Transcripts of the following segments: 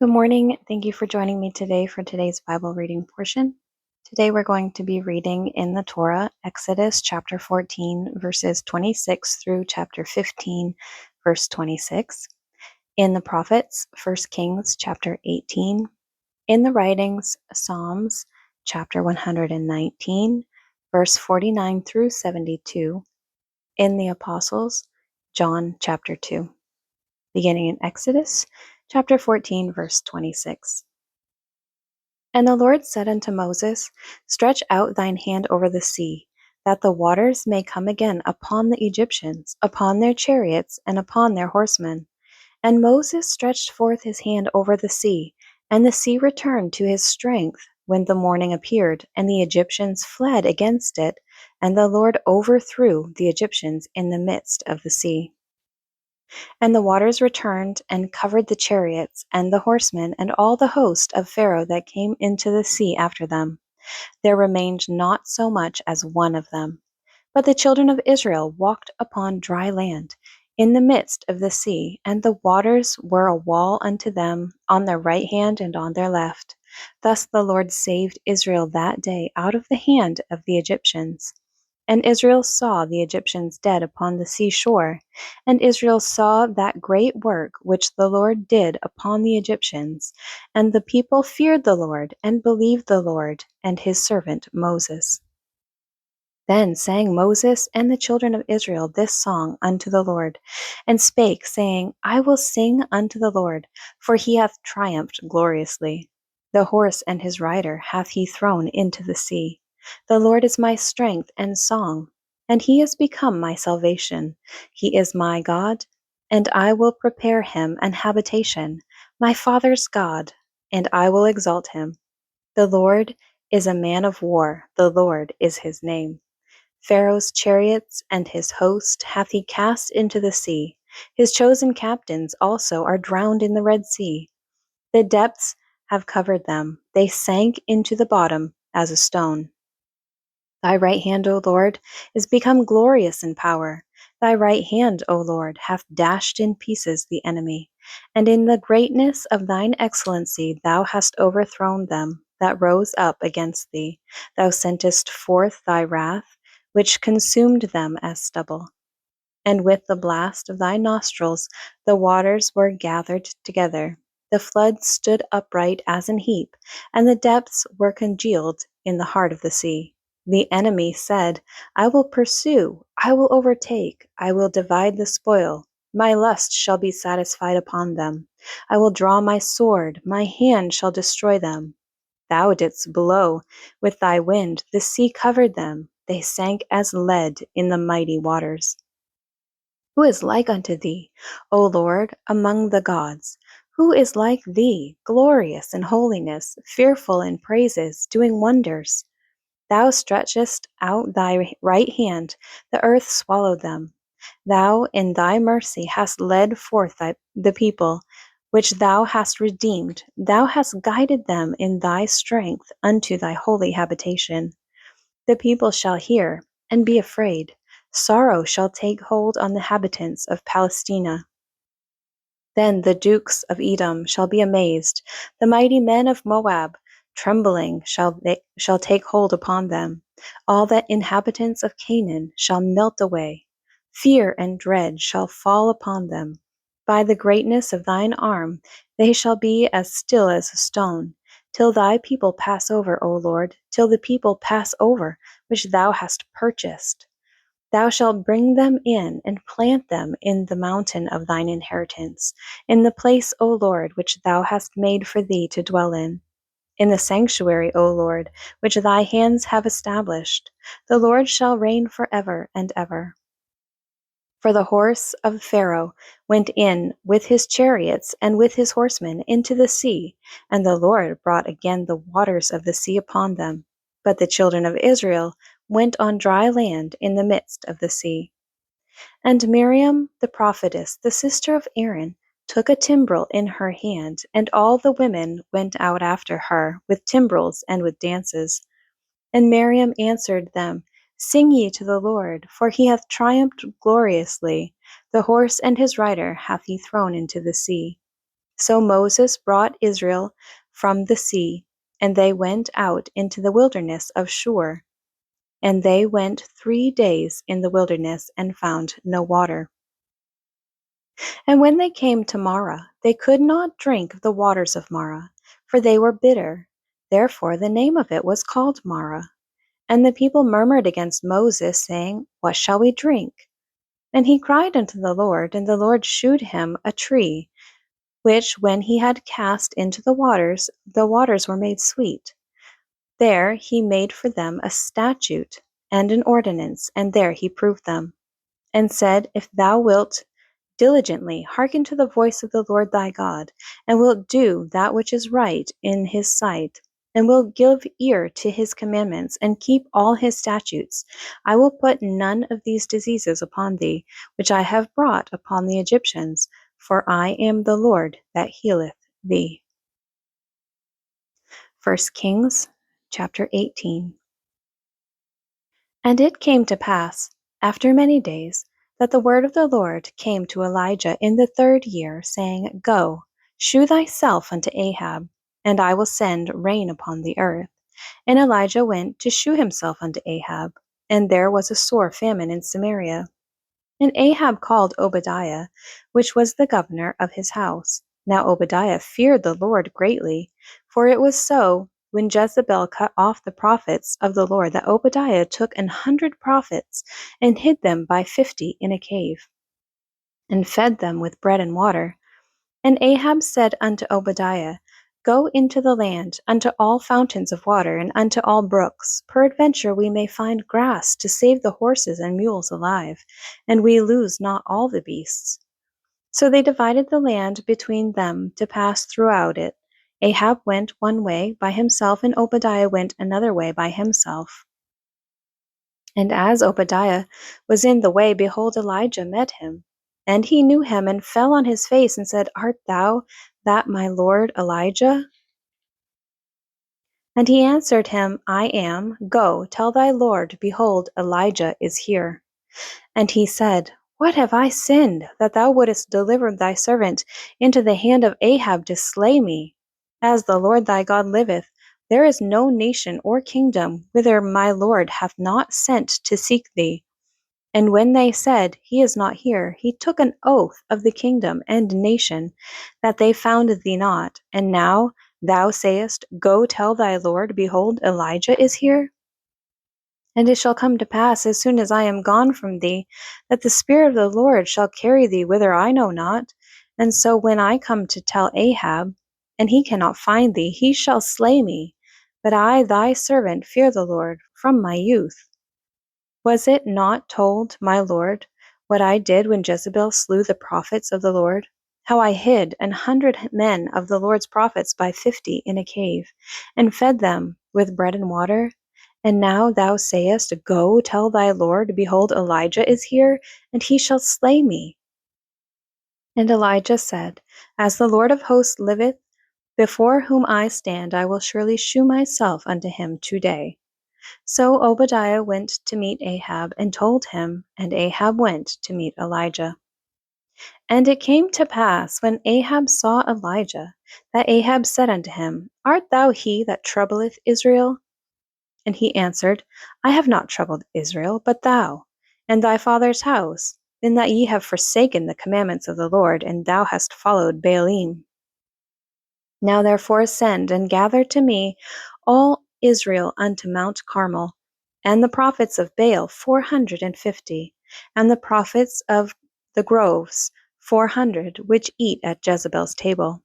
Good morning. Thank you for joining me today for today's Bible reading portion. Today we're going to be reading in the Torah, Exodus chapter 14, verses 26 through chapter 15, verse 26. In the prophets, 1 Kings chapter 18. In the writings, Psalms chapter 119, verse 49 through 72. In the apostles, John chapter 2. Beginning in Exodus chapter 14, verse 26. And the Lord said unto Moses, Stretch out thine hand over the sea, that the waters may come again upon the Egyptians, upon their chariots, and upon their horsemen. And Moses stretched forth his hand over the sea, and the sea returned to his strength when the morning appeared, and the Egyptians fled against it, and the Lord overthrew the Egyptians in the midst of the sea. And the waters returned and covered the chariots and the horsemen and all the host of Pharaoh that came into the sea after them. There remained not so much as one of them. But the children of Israel walked upon dry land in the midst of the sea, and the waters were a wall unto them on their right hand and on their left. Thus the Lord saved Israel that day out of the hand of the Egyptians. And Israel saw the Egyptians dead upon the seashore. And Israel saw that great work which the Lord did upon the Egyptians. And the people feared the Lord, and believed the Lord, and his servant Moses. Then sang Moses and the children of Israel this song unto the Lord, and spake, saying, I will sing unto the Lord, for he hath triumphed gloriously. The horse and his rider hath he thrown into the sea. The Lord is my strength and song, and he is become my salvation. He is my God, and I will prepare him an habitation, my father's God, and I will exalt him. The Lord is a man of war, the Lord is his name. Pharaoh's chariots and his host hath he cast into the sea. His chosen captains also are drowned in the Red Sea. The depths have covered them. They sank into the bottom as a stone. Thy right hand, O Lord, is become glorious in power. Thy right hand, O Lord, hath dashed in pieces the enemy. And in the greatness of thine excellency thou hast overthrown them that rose up against thee. Thou sentest forth thy wrath, which consumed them as stubble. And with the blast of thy nostrils the waters were gathered together. The floods stood upright as an heap, and the depths were congealed in the heart of the sea. The enemy said, I will pursue, I will overtake, I will divide the spoil. My lust shall be satisfied upon them. I will draw my sword, my hand shall destroy them. Thou didst blow with thy wind, the sea covered them. They sank as lead in the mighty waters. Who is like unto thee, O Lord, among the gods? Who is like thee, glorious in holiness, fearful in praises, doing wonders? Thou stretchest out thy right hand, the earth swallowed them. Thou in thy mercy hast led forth the people, which thou hast redeemed. Thou hast guided them in thy strength unto thy holy habitation. The people shall hear and be afraid. Sorrow shall take hold on the inhabitants of Palestina. Then the dukes of Edom shall be amazed. The mighty men of Moab, trembling, shall take hold upon them. All the inhabitants of Canaan shall melt away. Fear and dread shall fall upon them. By the greatness of thine arm they shall be as still as a stone, till thy people pass over, O Lord, till the people pass over, which thou hast purchased. Thou shalt bring them in and plant them in the mountain of thine inheritance, in the place, O Lord, which thou hast made for thee to dwell in the sanctuary, O Lord, which thy hands have established. The Lord shall reign forever and ever. For the horse of Pharaoh went in with his chariots and with his horsemen into the sea, and the Lord brought again the waters of the sea upon them. But the children of Israel went on dry land in the midst of the sea. And Miriam the prophetess, the sister of Aaron, took a timbrel in her hand, and all the women went out after her with timbrels and with dances. And Miriam answered them, Sing ye to the Lord, for he hath triumphed gloriously. The horse and his rider hath he thrown into the sea. So Moses brought Israel from the sea, and they went out into the wilderness of Shur. And they went 3 days in the wilderness and found no water. And when they came to Marah, they could not drink of the waters of Marah, for they were bitter. Therefore the name of it was called Marah. And the people murmured against Moses, saying, What shall we drink? And he cried unto the Lord, and the Lord shewed him a tree, which when he had cast into the waters were made sweet. There he made for them a statute and an ordinance, and there he proved them, and said, If thou wilt diligently hearken to the voice of the Lord thy God, and wilt do that which is right in his sight, and wilt give ear to his commandments, and keep all his statutes, I will put none of these diseases upon thee, which I have brought upon the Egyptians, for I am the Lord that healeth thee. 1 Kings chapter 18. And it came to pass, after many days, that the word of the Lord came to Elijah in the 3rd year, saying, Go, shew thyself unto Ahab, and I will send rain upon the earth. And Elijah went to shew himself unto Ahab, and there was a sore famine in Samaria. And Ahab called Obadiah, which was the governor of his house. Now Obadiah feared the Lord greatly, for it was so, when Jezebel cut off the prophets of the Lord, that Obadiah took 100 prophets, and hid them by 50 in a cave, and fed them with bread and water. And Ahab said unto Obadiah, Go into the land, unto all fountains of water, and unto all brooks. Peradventure we may find grass to save the horses and mules alive, and we lose not all the beasts. So they divided the land between them to pass throughout it. Ahab went one way by himself, and Obadiah went another way by himself. And as Obadiah was in the way, behold, Elijah met him. And he knew him, and fell on his face, and said, Art thou that my lord Elijah? And he answered him, I am. Go, tell thy lord, behold, Elijah is here. And he said, What have I sinned, that thou wouldest deliver thy servant into the hand of Ahab to slay me? As the Lord thy God liveth, there is no nation or kingdom whither my Lord hath not sent to seek thee. And when they said, He is not here, he took an oath of the kingdom and nation, that they found thee not. And now thou sayest, Go tell thy Lord, behold, Elijah is here? And it shall come to pass, as soon as I am gone from thee, that the Spirit of the Lord shall carry thee whither I know not. And so when I come to tell Ahab, and he cannot find thee, he shall slay me. But I, thy servant, fear the Lord from my youth. Was it not told, my Lord, what I did when Jezebel slew the prophets of the Lord? How I hid 100 men of the Lord's prophets by 50 in a cave, and fed them with bread and water? And now thou sayest, Go, tell thy Lord, behold, Elijah is here, and he shall slay me. And Elijah said, As the Lord of hosts liveth, before whom I stand, I will surely shew myself unto him today. So Obadiah went to meet Ahab, and told him, and Ahab went to meet Elijah. And it came to pass, when Ahab saw Elijah, that Ahab said unto him, Art thou he that troubleth Israel? And he answered, I have not troubled Israel, but thou, and thy father's house, in that ye have forsaken the commandments of the Lord, and thou hast followed Baalim. Now therefore send and gather to me all Israel unto Mount Carmel, and the prophets of Baal 450, and the prophets of the groves 400, which eat at Jezebel's table.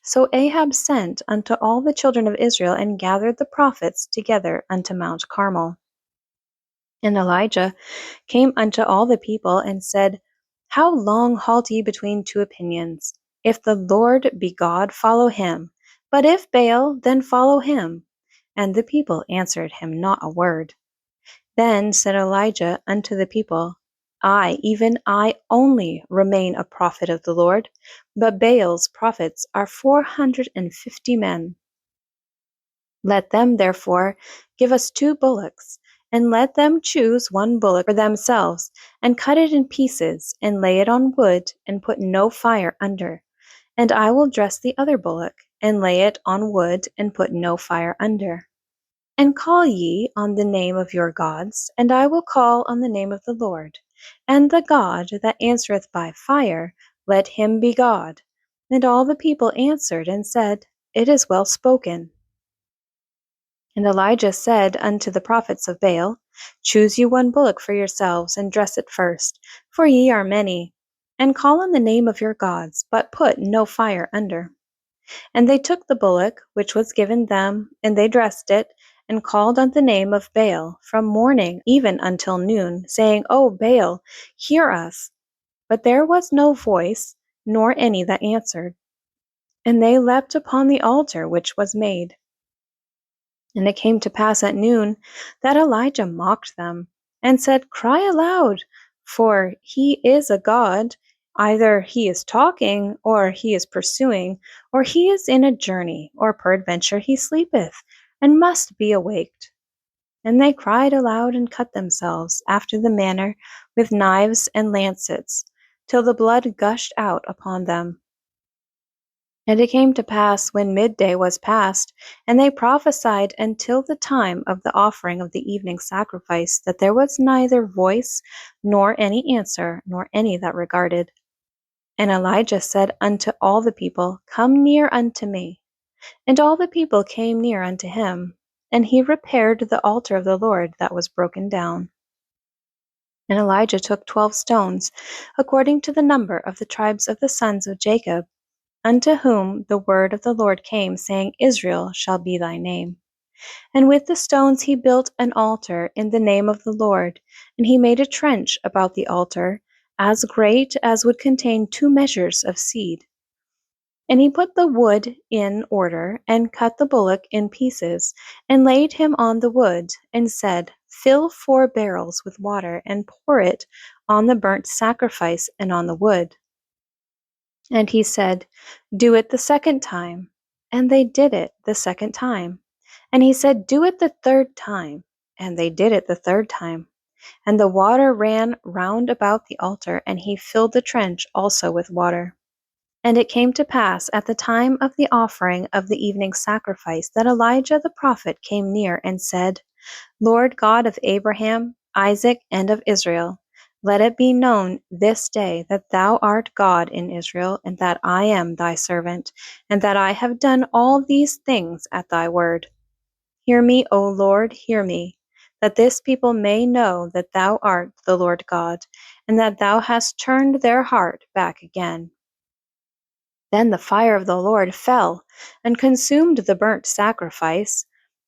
So Ahab sent unto all the children of Israel, and gathered the prophets together unto Mount Carmel. And Elijah came unto all the people, and said, How long halt ye between two opinions? If the Lord be God, follow him. But if Baal, then follow him. And the people answered him not a word. Then said Elijah unto the people, I, even I only, remain a prophet of the Lord, but Baal's prophets are 450 men. Let them therefore give us 2 bullocks, and let them choose 1 bullock for themselves, and cut it in pieces, and lay it on wood, and put no fire under, And I will dress the other bullock, and lay it on wood, and put no fire under. And call ye on the name of your gods, and I will call on the name of the Lord. And the God that answereth by fire, let him be God. And all the people answered and said, It is well spoken. And Elijah said unto the prophets of Baal, Choose you one bullock for yourselves, and dress it first, for ye are many, and call on the name of your gods, but put no fire under. And they took the bullock which was given them, and they dressed it, and called on the name of Baal from morning even until noon, saying, O Baal, hear us. But there was no voice, nor any that answered. And they leapt upon the altar which was made. And it came to pass at noon that Elijah mocked them, and said, Cry aloud, for he is a god. Either he is talking, or he is pursuing, or he is in a journey, or peradventure he sleepeth, and must be awaked. And they cried aloud, and cut themselves, after the manner, with knives and lancets, till the blood gushed out upon them. And it came to pass, when midday was past, and they prophesied until the time of the offering of the evening sacrifice, that there was neither voice, nor any answer, nor any that regarded. And Elijah said unto all the people, Come near unto me. And all the people came near unto him, and he repaired the altar of the Lord that was broken down. And Elijah took 12 stones, according to the number of the tribes of the sons of Jacob, unto whom the word of the Lord came, saying, Israel shall be thy name. And with the stones he built an altar in the name of the Lord, and he made a trench about the altar, as great as would contain 2 measures of seed. And he put the wood in order, and cut the bullock in pieces, and laid him on the wood, and said, Fill 4 barrels with water, and pour it on the burnt sacrifice and on the wood. And he said, Do it the second time. And they did it the second time. And he said, Do it the third time. And they did it the third time. And the water ran round about the altar, and he filled the trench also with water. And it came to pass at the time of the offering of the evening sacrifice that Elijah the prophet came near and said, Lord God of Abraham, Isaac, and of Israel, let it be known this day that thou art God in Israel, and that I am thy servant, and that I have done all these things at thy word. Hear me, O Lord, hear me, that this people may know that thou art the Lord God, and that thou hast turned their heart back again. Then the fire of the Lord fell, and consumed the burnt sacrifice,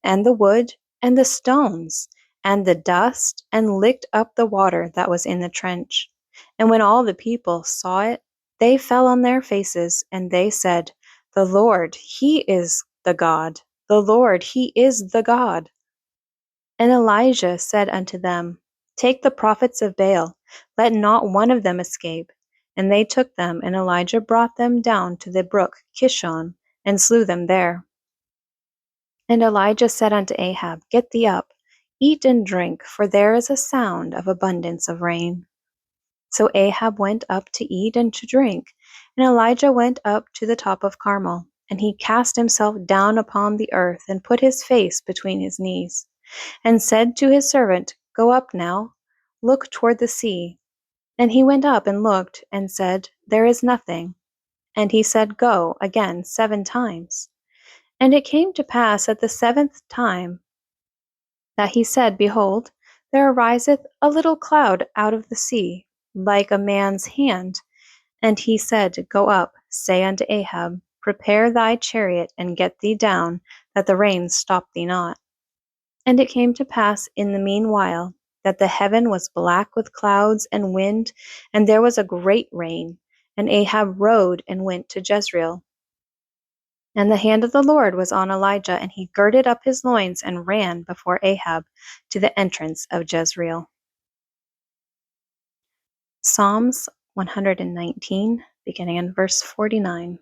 and the wood, and the stones, and the dust, and licked up the water that was in the trench. And when all the people saw it, they fell on their faces, and they said, The Lord, he is the God. The Lord, he is the God. And Elijah said unto them, Take the prophets of Baal, let not one of them escape. And they took them, and Elijah brought them down to the brook Kishon, and slew them there. And Elijah said unto Ahab, Get thee up, eat and drink, for there is a sound of abundance of rain. So Ahab went up to eat and to drink, and Elijah went up to the top of Carmel, and he cast himself down upon the earth, and put his face between his knees, and said to his servant, Go up now, look toward the sea. And he went up and looked, and said, There is nothing. And he said, Go again 7 times. And it came to pass at the 7th time that he said, Behold, there ariseth a little cloud out of the sea, like a man's hand. And he said, Go up, say unto Ahab, Prepare thy chariot, and get thee down, that the rain stop thee not. And it came to pass in the meanwhile that the heaven was black with clouds and wind, and there was a great rain. And Ahab rode and went to Jezreel. And the hand of the Lord was on Elijah, and he girded up his loins and ran before Ahab to the entrance of Jezreel. Psalms 119, beginning in verse 49.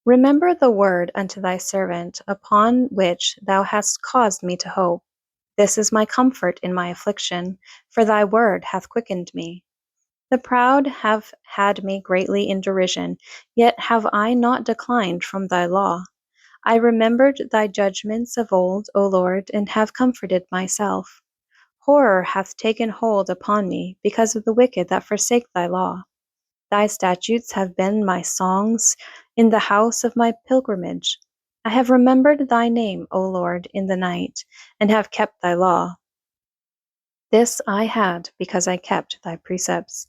Remember the word unto thy servant, upon which thou hast caused me to hope. This is my comfort in my affliction, for thy word hath quickened me. The proud have had me greatly in derision, yet have I not declined from thy law. I remembered thy judgments of old, O Lord, and have comforted myself. Horror hath taken hold upon me because of the wicked that forsake thy law. Thy statutes have been my songs in the house of my pilgrimage. I have remembered thy name, O Lord, in the night, and have kept thy law. This I had because I kept thy precepts.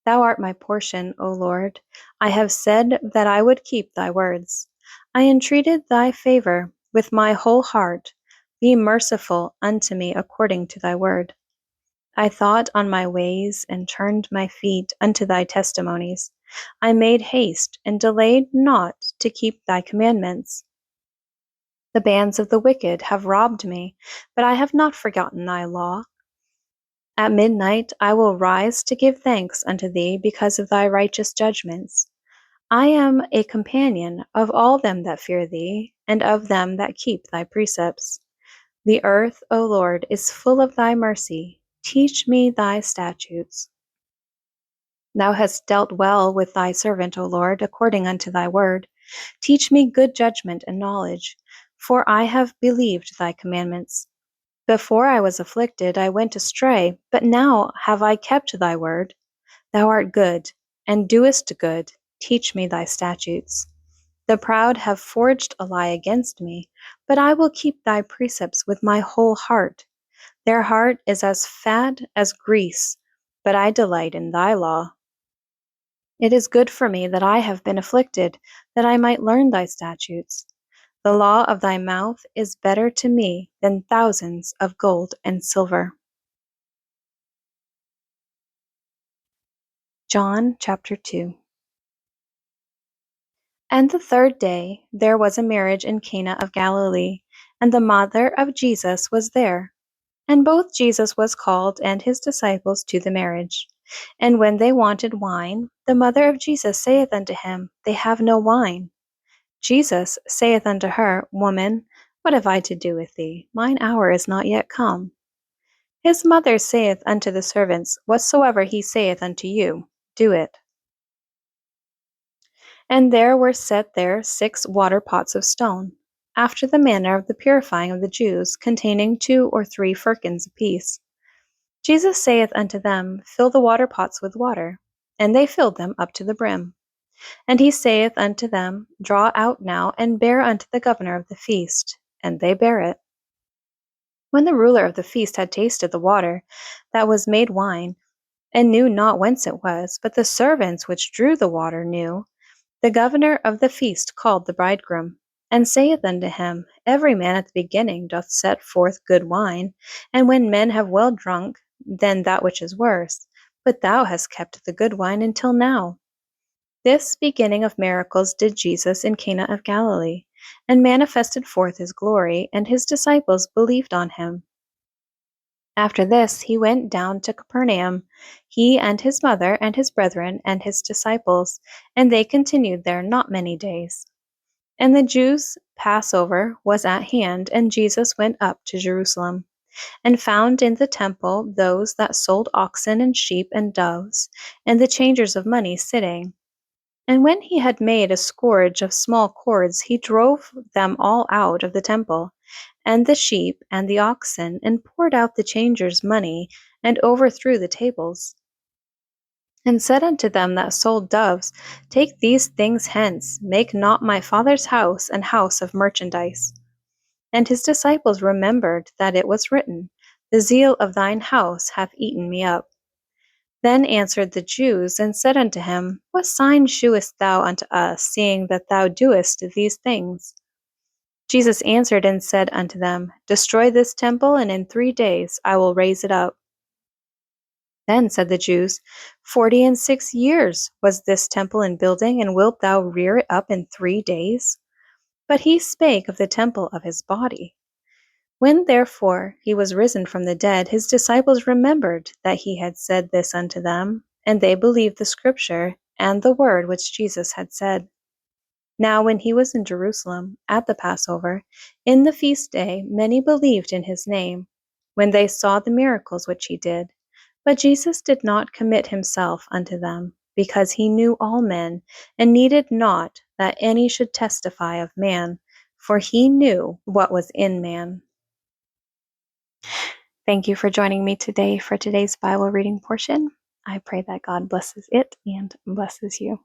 Thou art my portion, O Lord. I have said that I would keep thy words. I entreated thy favor with my whole heart. Be merciful unto me according to thy word. I thought on my ways and turned my feet unto thy testimonies. I made haste and delayed not to keep thy commandments. The bands of the wicked have robbed me, but I have not forgotten thy law. At midnight I will rise to give thanks unto thee because of thy righteous judgments. I am a companion of all them that fear thee, and of them that keep thy precepts. The earth, O Lord, is full of thy mercy. Teach me thy statutes. Thou hast dealt well with thy servant, O Lord, according unto thy word. Teach me good judgment and knowledge, for I have believed thy commandments. Before I was afflicted, I went astray, but now have I kept thy word. Thou art good, and doest good. Teach me thy statutes. The proud have forged a lie against me, but I will keep thy precepts with my whole heart. Their heart is as fat as grease, but I delight in thy law. It is good for me that I have been afflicted, that I might learn thy statutes. The law of thy mouth is better to me than thousands of gold and silver. John chapter 2. And the third day there was a marriage in Cana of Galilee, and the mother of Jesus was there. And both Jesus was called and his disciples to the marriage. And when they wanted wine, the mother of Jesus saith unto him, They have no wine. Jesus saith unto her, Woman, what have I to do with thee? Mine hour is not yet come. His mother saith unto the servants, Whatsoever he saith unto you, do it. And there were set there 6 water pots of stone, after the manner of the purifying of the Jews, containing 2 or 3 firkins apiece. Jesus saith unto them, Fill the water pots with water. And they filled them up to the brim. And he saith unto them, Draw out now, and bear unto the governor of the feast. And they bare it. When the ruler of the feast had tasted the water that was made wine, and knew not whence it was, but the servants which drew the water knew, the governor of the feast called the bridegroom, and saith unto him, Every man at the beginning doth set forth good wine, and when men have well drunk, then that which is worse. But thou hast kept the good wine until now. This beginning of miracles did Jesus in Cana of Galilee, and manifested forth his glory, and his disciples believed on him. After this he went down to Capernaum, he and his mother and his brethren and his disciples, and they continued there not many days. And the Jews' Passover was at hand, and Jesus went up to Jerusalem, and found in the temple those that sold oxen and sheep and doves, and the changers of money sitting. And when he had made a scourge of small cords, he drove them all out of the temple, and the sheep and the oxen, and poured out the changers' money, and overthrew the tables. And said unto them that sold doves, Take these things hence, make not my Father's house an house of merchandise. And his disciples remembered that it was written, The zeal of thine house hath eaten me up. Then answered the Jews, and said unto him, What sign shewest thou unto us, seeing that thou doest these things? Jesus answered and said unto them, Destroy this temple, and in 3 days I will raise it up. Then said the Jews, 46 years was this temple in building, and wilt thou rear it up in 3 days? But he spake of the temple of his body. When therefore he was risen from the dead, his disciples remembered that he had said this unto them, and they believed the scripture and the word which Jesus had said. Now when he was in Jerusalem at the Passover, in the feast day, many believed in his name, when they saw the miracles which he did. But Jesus did not commit himself unto them, because he knew all men, and needed not that any should testify of man, for he knew what was in man. Thank you for joining me today for today's Bible reading portion. I pray that God blesses it and blesses you.